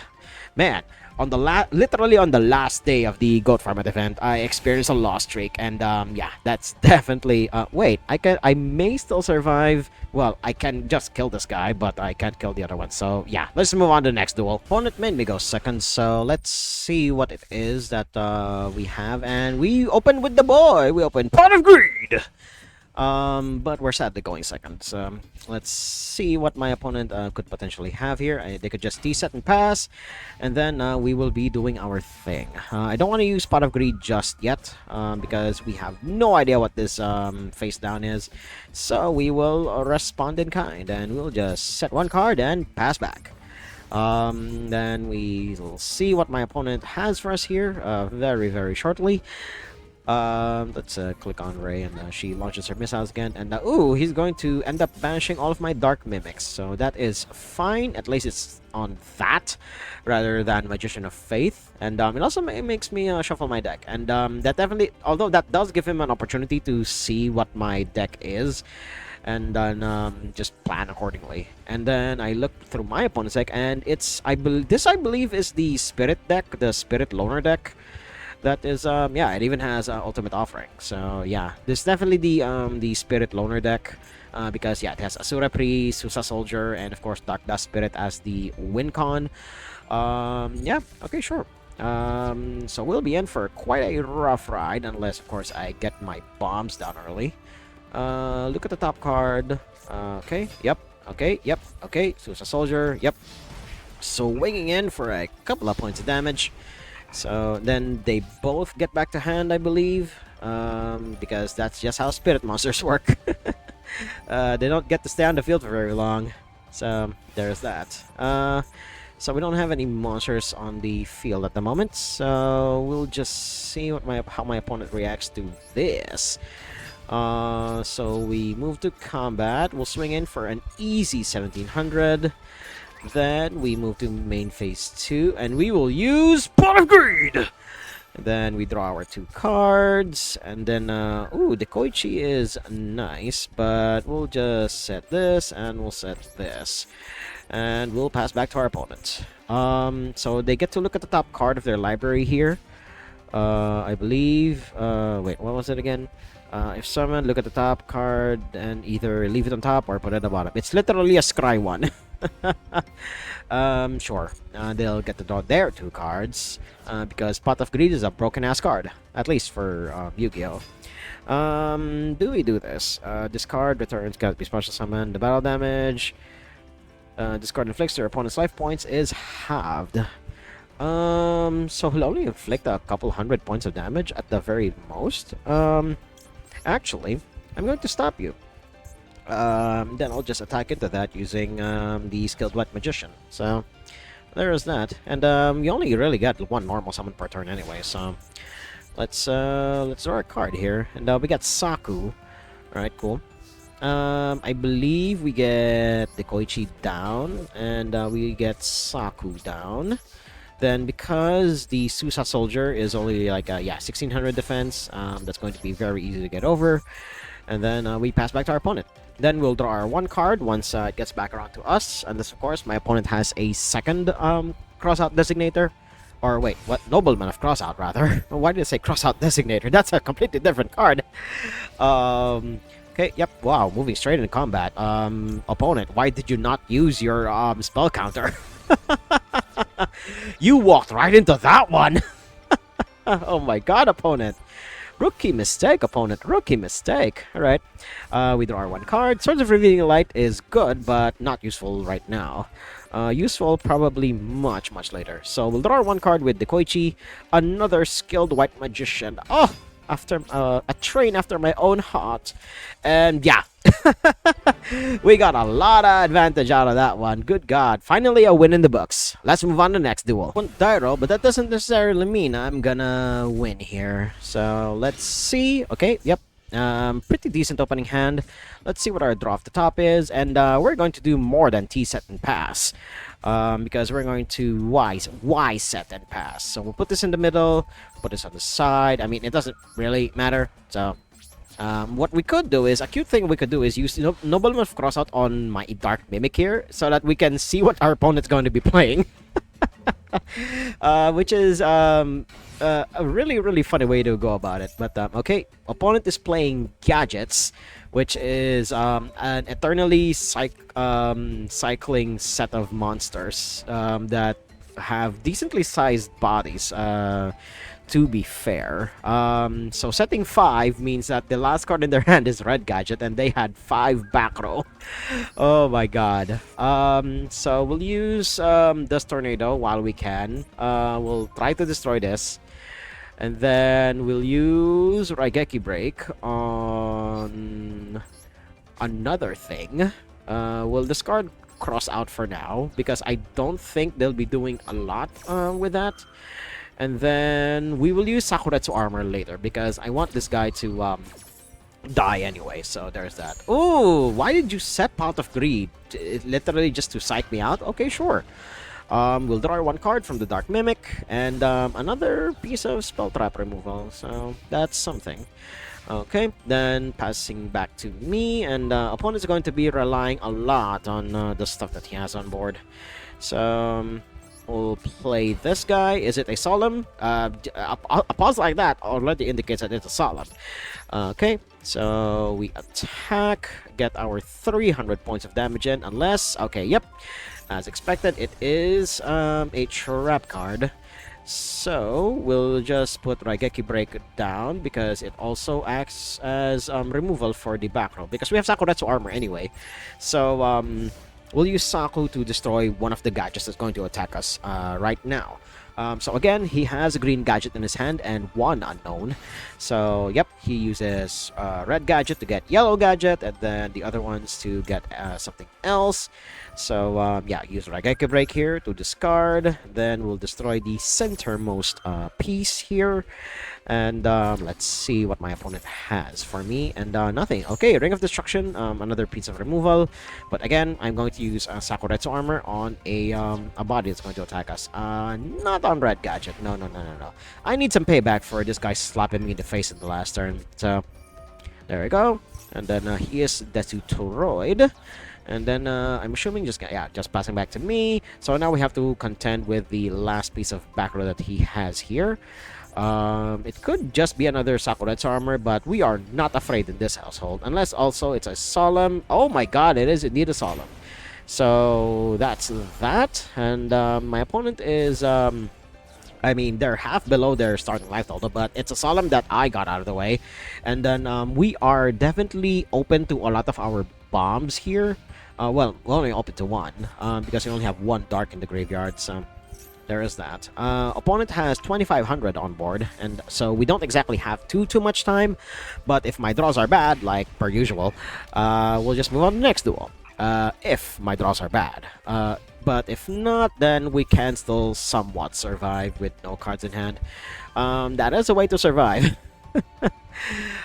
man! On the literally on the last day of the Goat Format event, I experienced a loss streak, and yeah, that's definitely. Wait, I may still survive. Well, I can just kill this guy, but I can't kill the other one. So yeah, let's move on to the next duel. Opponent made me go second, so let's see what it is that we have, and we open with the boy. We open Pot of Greed. But we're sadly going second. So let's see what my opponent could potentially have here. They could just T-set and pass, and then we will be doing our thing. I don't want to use Pot of Greed just yet because we have no idea what this face down is. So we will respond in kind, and we'll just set one card and pass back. Then we will see what my opponent has for us here very, very shortly. Let's click on Ray, and she launches her missiles again. And ooh, he's going to end up banishing all of my dark mimics. So that is fine. At least it's on that, rather than Magician of Faith. And it also makes me shuffle my deck. And that definitely, although that does give him an opportunity to see what my deck is, and then just plan accordingly. And then I look through my opponent's deck, and it's I believe is the Spirit deck, the Spirit Loner deck. That is yeah, it even has Ultimate Offering. So yeah, this is definitely the Spirit Loner deck. Because yeah, it has Asura Priest, Susa Soldier, and of course Dark Dust Spirit as the win con. Yeah, okay, sure. So we'll be in for quite a rough ride, unless of course I get my bombs down early. Look at the top card. Okay, yep, okay, yep, okay. Susa Soldier, yep. So winging in for a couple of points of damage. So then they both get back to hand, I believe, because that's just how spirit monsters work. They don't get to stay on the field for very long. So there's that. So we don't have any monsters on the field at the moment. So we'll just see what how my opponent reacts to this. So we move to combat. We'll swing in for an easy 1700. Then we move to main phase 2, and we will use Pot of Greed! And then we draw our 2 cards, and then, ooh, the Koichi is nice, but we'll just set this, and we'll set this. And we'll pass back to our opponent. So they get to look at the top card of their library here. I believe, wait, what was it again? If someone look at the top card and either leave it on top or put it at the bottom. It's literally a scry one. Sure. They'll get to draw their 2 cards. Because Pot of Greed is a broken ass card. At least for Yu-Gi-Oh! Do we do this? This card returns cannot be special summoned. The battle damage. This card inflicts your opponent's life points is halved. So he'll only inflict a couple hundred points of damage at the very most. Actually, I'm going to stop you. Then I'll just attack into that using the Skilled White Magician. So there is that. And you only really get 1 normal summon per turn anyway. So let's draw a card here, and we got Saku. All right, cool. I believe we get the Koichi down, and we get Saku down. Then because the Susa Soldier is only like, yeah, 1600 defense, that's going to be very easy to get over. And then we pass back to our opponent. Then we'll draw our 1 card once it gets back around to us. And this, of course, my opponent has a second Crossout Designator. Or wait, what? Nobleman of Crossout, rather. Why did I say Crossout Designator? That's a completely different card. Okay, yep, wow, moving straight into combat. Opponent, why did you not use your spell counter? You walked right into that one! Oh my god, opponent. Rookie mistake, opponent. Rookie mistake. Alright. We draw our 1 card. Swords of Revealing Light is good, but not useful right now. Useful probably much, much later. So we'll draw our 1 card with the Koichi. Another Skilled White Magician. Oh! After a train after my own heart. And yeah. We got a lot of advantage out of that one. Good God. Finally a win in the books. Let's move on to the next duel. One die roll, but that doesn't necessarily mean I'm gonna win here. So let's see. Okay, yep. Pretty decent opening hand. Let's see what our draw off the top is. And we're going to do more than T set and pass. Because we're going to Y set and pass. So we'll put this in the middle, put this on the side. I mean, it doesn't really matter. So what we could do is, a cute thing we could do is use Nobleman of Crossout on my Dark Mimic here, so that we can see what our opponent's going to be playing. Which is a really, really funny way to go about it. But okay, opponent is playing Gadgets, which is an eternally cycling set of monsters that have decently sized bodies. To be fair, so setting 5 means that the last card in their hand is Red Gadget, and they had 5 back row. Oh my god. So we'll use Dust Tornado while we can. We'll try to destroy this, and then we'll use Raigeki Break on another thing. We'll discard Cross Out for now, because I don't think they'll be doing a lot with that. And then we will use Sakuretsu armor later because I want this guy to die anyway. So there's that. Oh, why did you set Pot of Greed? Literally just to psych me out? Okay, sure. We'll draw one card from the Dark Mimic and another piece of spell trap removal. So that's something. Okay, then passing back to me, and opponent's going to be relying a lot on the stuff that he has on board. So we'll play this guy. Is it a Solemn? A pause like that already indicates that it's a Solemn. Okay, so we attack, get our 300 points of damage in, unless... Okay, yep. As expected, it is a trap card. So we'll just put Raigeki Break down because it also acts as removal for the back row. Because we have Sakuretsu armor anyway. So we'll use Saku to destroy one of the gadgets that's going to attack us right now. So again, he has a green gadget in his hand and one unknown. So yep, he uses red gadget to get yellow gadget, and then the other ones to get something else. So yeah, use Raigeki Break here to discard. Then we'll destroy the centermost piece here. And let's see what my opponent has for me. And nothing. Okay, Ring of Destruction, another piece of removal. But again, I'm going to use Sakuretsu armor on a body that's going to attack us. Not on red gadget. No. I need some payback for this guy slapping me in the face in the last turn. So there we go. And then he is Desutoroid. And then I'm assuming just passing back to me. So now we have to contend with the last piece of back row that he has here. It could just be another Sakuretsu armor, but we are not afraid in this household. Unless also it's a Solemn. Oh my god, it is indeed a Solemn. So that's that. And my opponent is... I mean, they're half below their starting life total, but it's a Solemn that I got out of the way. And then we are definitely open to a lot of our bombs here. Well, we're only open to one, because we only have one dark in the graveyard, so there is that. Opponent has 2,500 on board, and so we don't exactly have too much time, but if my draws are bad, like per usual, we'll just move on to the next duel. If my draws are bad. But if not, then we can still somewhat survive with no cards in hand. That is a way to survive.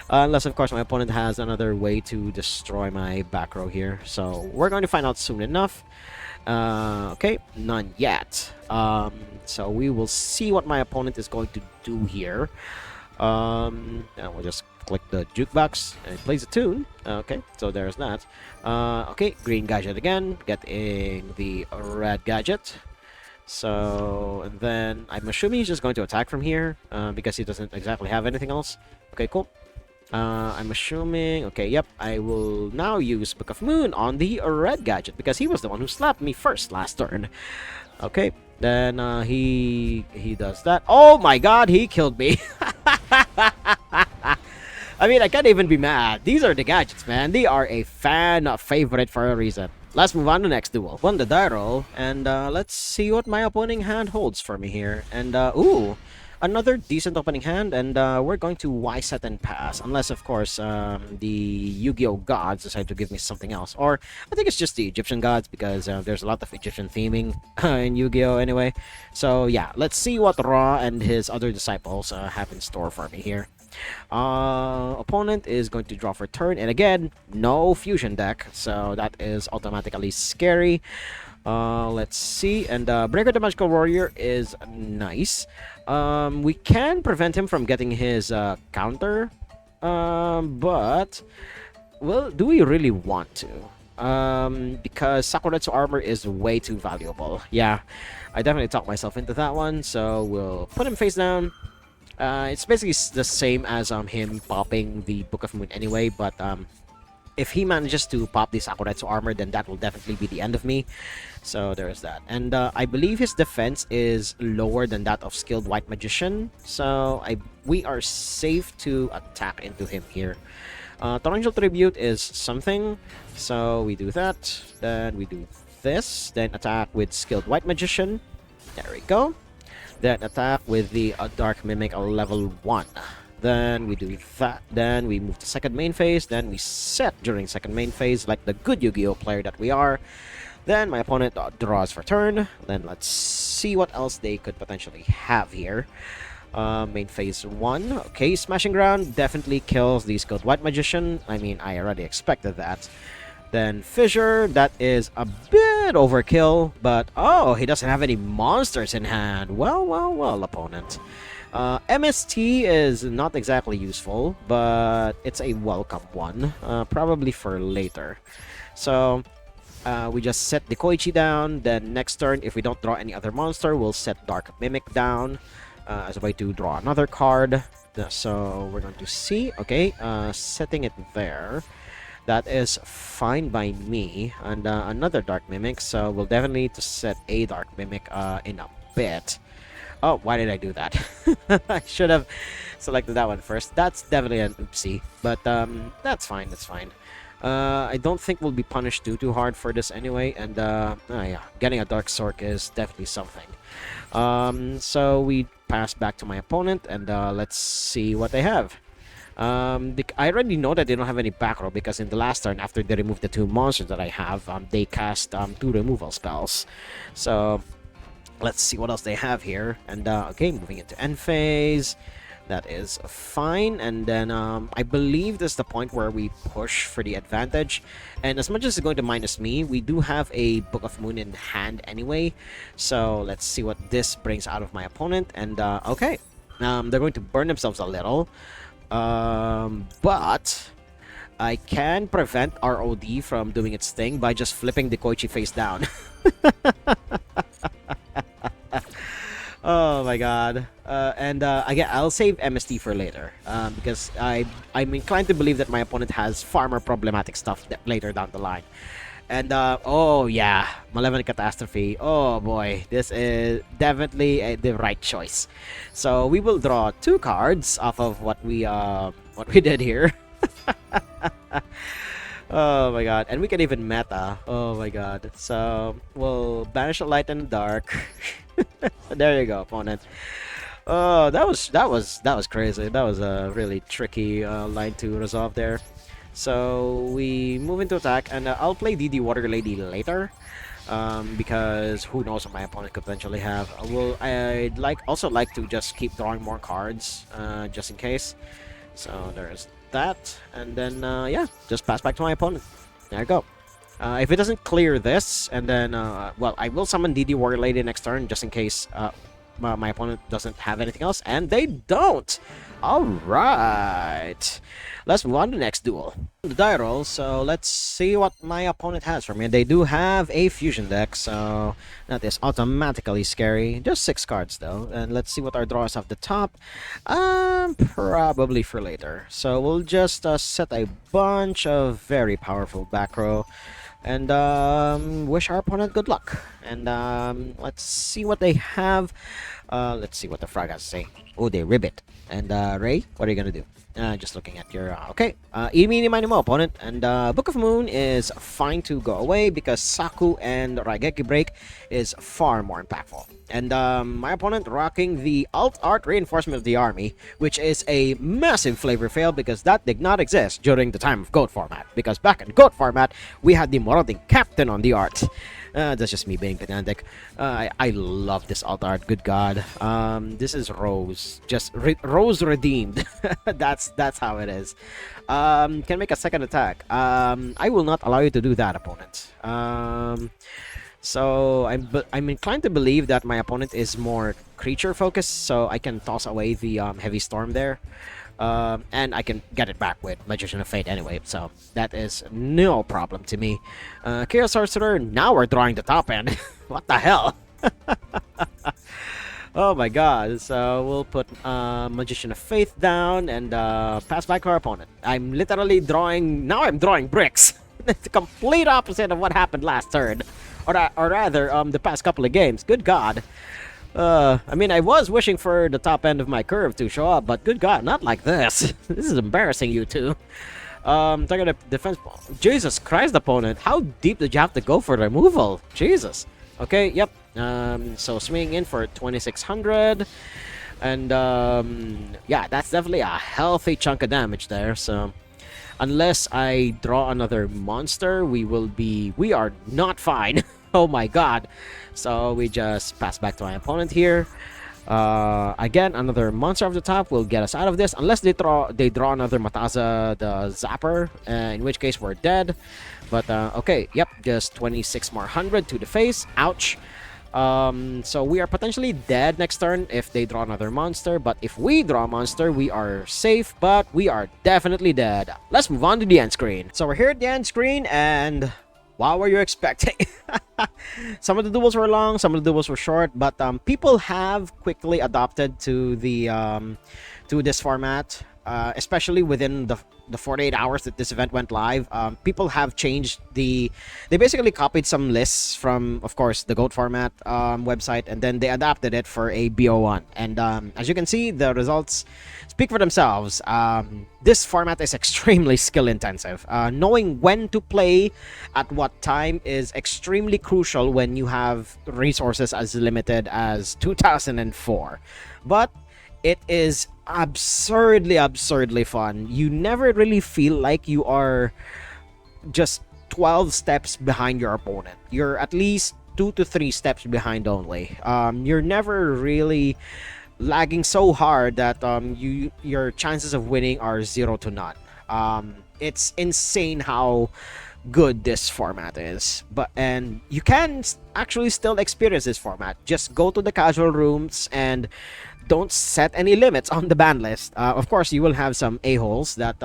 Unless, of course, my opponent has another way to destroy my back row here. So we're going to find out soon enough. Okay, none yet. So we will see what my opponent is going to do here. And we'll just click the jukebox and it plays a tune. Okay, so there's that. Okay, green gadget again, getting the red gadget. So, and then I'm assuming he's just going to attack from here because he doesn't exactly have anything else. Okay, cool. I'm assuming... Okay, yep, I will now use Book of Moon on the red gadget because he was the one who slapped me first last turn. Okay, then he does that. Oh my god, he killed me! I mean, I can't even be mad. These are the gadgets, man. They are a fan favorite for a reason. Let's move on to the next duel. Won the die roll, and let's see what my opening hand holds for me here. And, ooh, another decent opening hand, and we're going to Y-set and pass. Unless, of course, the Yu-Gi-Oh gods decide to give me something else. Or, I think it's just the Egyptian gods, because there's a lot of Egyptian theming in Yu-Gi-Oh anyway. So, yeah, let's see what Ra and his other disciples have in store for me here. Opponent is going to draw for turn, and again, no fusion deck, so that is automatically scary. Let's see, and Breaker the Magical Warrior is nice. We can prevent him from getting his counter, but well, do we really want to? Because Sakuretsu armor is way too valuable. Yeah, I definitely talked myself into that one, so we'll put him face down. It's basically the same as him popping the Book of Moon anyway, but if he manages to pop the Sakuretsu armor, then that will definitely be the end of me. So there's that. And I believe his defense is lower than that of Skilled White Magician, so we are safe to attack into him here. Torrential Tribute is something, so we do that, then we do this, then attack with Skilled White Magician. There we go. Then attack with the Dark Mimic level 1. Then we do that. Then we move to second main phase. Then we set during second main phase like the good Yu-Gi-Oh player that we are. Then my opponent draws for turn. Then let's see what else they could potentially have here. Main phase 1. Okay, Smashing Ground definitely kills the skilled White Magician. I mean, I already expected that. Then Fissure, that is a bit overkill, but oh, he doesn't have any monsters in hand. Well, well, well, opponent. MST is not exactly useful, but it's a welcome one, probably for later. So we just set the Koichi down, then next turn, if we don't draw any other monster, we'll set Dark Mimic down as a way to draw another card. So we're going to see, okay, setting it there. That is fine by me. And another Dark Mimic, so we'll definitely need to set a Dark Mimic in a bit. Oh, why did I do that? I should have selected that one first. That's definitely an oopsie, but that's fine, that's fine. I don't think we'll be punished too hard for this anyway, and yeah, getting a Dark Sork is definitely something. So we pass back to my opponent, and let's see what they have. I already know that they don't have any back row because in the last turn, after they remove the 2 monsters that I have, they cast 2 removal spells. So let's see what else they have here. And okay, moving into end phase. That is fine. And then I believe this is the point where we push for the advantage. And as much as it's going to minus me, we do have a Book of Moon in hand anyway. So let's see what this brings out of my opponent. And okay, they're going to burn themselves a little. But I can prevent ROD from doing its thing by just flipping the Koichi face down. Oh my god. And again, I'll save MST for later because I'm inclined to believe that my opponent has far more problematic stuff later down the line. And oh yeah, Malevolent Catastrophe. Oh boy, this is definitely the right choice. So we will draw 2 cards off of what we did here. Oh my god, and we can even meta. Oh my god. So we'll banish the light and the dark. There you go, opponent. Oh, that was crazy. That was a really tricky line to resolve there. So we move into attack, and I'll play DD Water Lady later, because who knows what my opponent could potentially have. I'd also like to just keep drawing more cards, just in case. So there's that, and then yeah, just pass back to my opponent. There you go. If it doesn't clear this, and then well, I will summon DD Warrior Lady next turn, just in case my opponent doesn't have anything else, and they don't. All right, let's move on to the next duel. The die roll, so let's see what my opponent has for me. They do have a fusion deck, so that is automatically scary. Just 6 cards though, and let's see what our draws off the top. Probably for later. So we'll just set a bunch of very powerful back row, and wish our opponent good luck. And let's see what they have. Let's see what the frog has to say. Oh, they ribbit. And Ray, what are you gonna do? Just looking at your okay. Eeny, miny, mo, opponent. And Book of Moon is fine to go away because Saku and Raigeki Break is far more impactful. And my opponent rocking the Alt Art Reinforcement of the Army, which is a massive flavor fail because that did not exist during the time of GO.AT format. Because back in GO.AT format, we had the Marauding Captain on the art. That's just me being pedantic. I love this alt art. Good God. This is Rose. Just Rose redeemed. that's how it is. Can make a second attack. I will not allow you to do that, opponent. So I'm inclined to believe that my opponent is more creature focused, so I can toss away the heavy storm there. And I can get it back with Magician of Fate anyway, so that is no problem to me. Chaos Sorcerer, now we're drawing the top end. What the hell? Oh my god, so we'll put Magician of Faith down and pass back to our opponent. I'm literally drawing, now I'm drawing bricks. It's the complete opposite of what happened last turn. Or rather, the past couple of games. Good god. I mean, I was wishing for the top end of my curve to show up, but good god, not like this. This is embarrassing, you two. Target defense. Jesus Christ, opponent. How deep did you have to go for removal? Jesus. Okay, yep. So swinging in for 2600. And, yeah, that's definitely a healthy chunk of damage there, so... Unless I draw another monster, we are not fine. Oh my god. So we just pass back to my opponent here. Again, another monster of the top will get us out of this, unless they draw another Mataza the Zapper, in which case we're dead. But okay, yep, just 26 more 100 to the face. Ouch. So we are potentially dead next turn if they draw another monster, but if we draw a monster, we are safe, but we are definitely dead. Let's move on to the end screen. So we're here at the end screen, and what were you expecting? Some of the duels were long, some of the duels were short, but people have quickly adopted to the to this format, especially within the 48 hours that this event went live. People have changed they basically copied some lists from, of course, the GO.A.T format website, and then they adapted it for a BO1. And as you can see, the results speak for themselves. This format is extremely skill intensive. Knowing when to play at what time is extremely crucial when you have resources as limited as 2004. But it is absurdly fun. You never really feel like you are just 12 steps behind your opponent. You're at least 2 to 3 steps behind only. You're never really lagging so hard that your chances of winning are 0 to none. It's insane how good this format is, and you can actually still experience this format. Just go to the casual rooms and don't set any limits on the ban list. Of course, you will have some a-holes that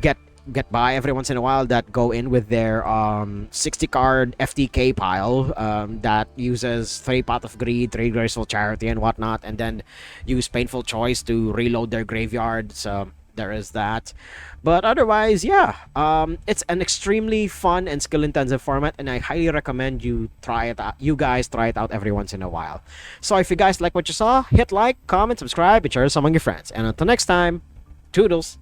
get by every once in a while, that go in with their 60 card FTK pile that uses 3 Pot of Greed, 3 Graceful Charity, and whatnot, and then use Painful Choice to reload their graveyard. So there is that. But otherwise, yeah, it's an extremely fun and skill-intensive format, and I highly recommend you try it out. You guys try it out every once in a while. So if you guys like what you saw, hit like, comment, subscribe, and share some among your friends. And until next time, toodles.